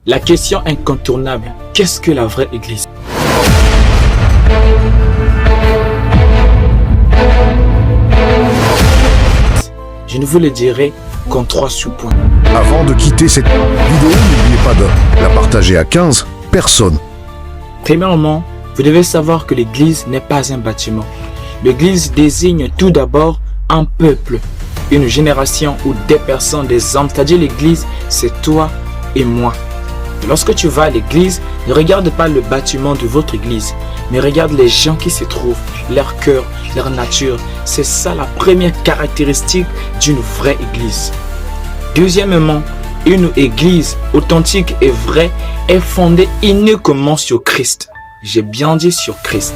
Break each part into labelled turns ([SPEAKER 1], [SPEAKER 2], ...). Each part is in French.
[SPEAKER 1] La question incontournable, qu'est-ce que la vraie église? Je ne vous le dirai qu'en 3 sous-points.
[SPEAKER 2] Avant de quitter cette vidéo, n'oubliez pas de la partager à 15 personnes.
[SPEAKER 1] Premièrement, vous devez savoir que l'église n'est pas un bâtiment. L'église désigne tout d'abord un peuple, une génération ou des personnes, des hommes. C'est-à-dire l'église, c'est toi et moi. Lorsque tu vas à l'église, ne regarde pas le bâtiment de votre église, mais regarde les gens qui s'y trouvent, leur cœur, leur nature. C'est ça la première caractéristique d'une vraie église. Deuxièmement, une église authentique et vraie est fondée uniquement sur Christ. J'ai bien dit sur Christ.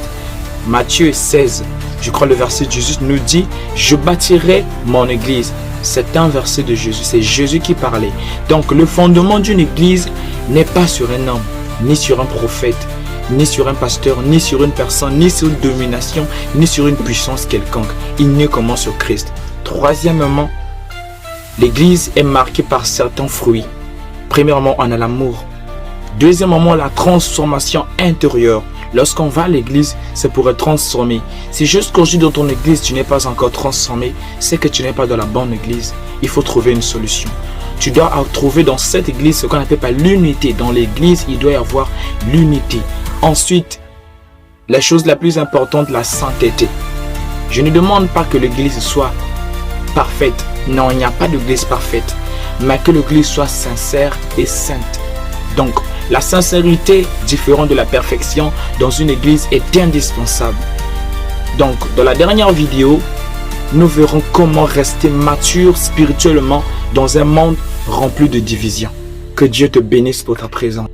[SPEAKER 1] Matthieu 16, je crois le verset de Jésus nous dit « Je bâtirai mon église ». C'est un verset de Jésus, c'est Jésus qui parlait. Donc le fondement d'une église n'est pas sur un homme, ni sur un prophète, ni sur un pasteur, ni sur une personne, ni sur une domination, ni sur une puissance quelconque. Uniquement sur Christ. Troisièmement, l'église est marquée par certains fruits. Premièrement, on a l'amour. Deuxièmement, la transformation intérieure. Lorsqu'on va à l'église, c'est pour être transformé. Si jusqu'aujourd'hui dans ton église, tu n'es pas encore transformé, c'est que tu n'es pas dans la bonne église. Il faut trouver une solution. Tu dois trouver dans cette église ce qu'on appelle l'unité. Dans l'église, il doit y avoir l'unité. Ensuite, la chose la plus importante, la sainteté. Je ne demande pas que l'église soit parfaite. Non, il n'y a pas d'église parfaite. Mais que l'église soit sincère et sainte. Donc, la sincérité, différente de la perfection, dans une église est indispensable. Donc, dans la dernière vidéo, nous verrons comment rester mature spirituellement dans un monde rempli de divisions. Que Dieu te bénisse pour ta présence.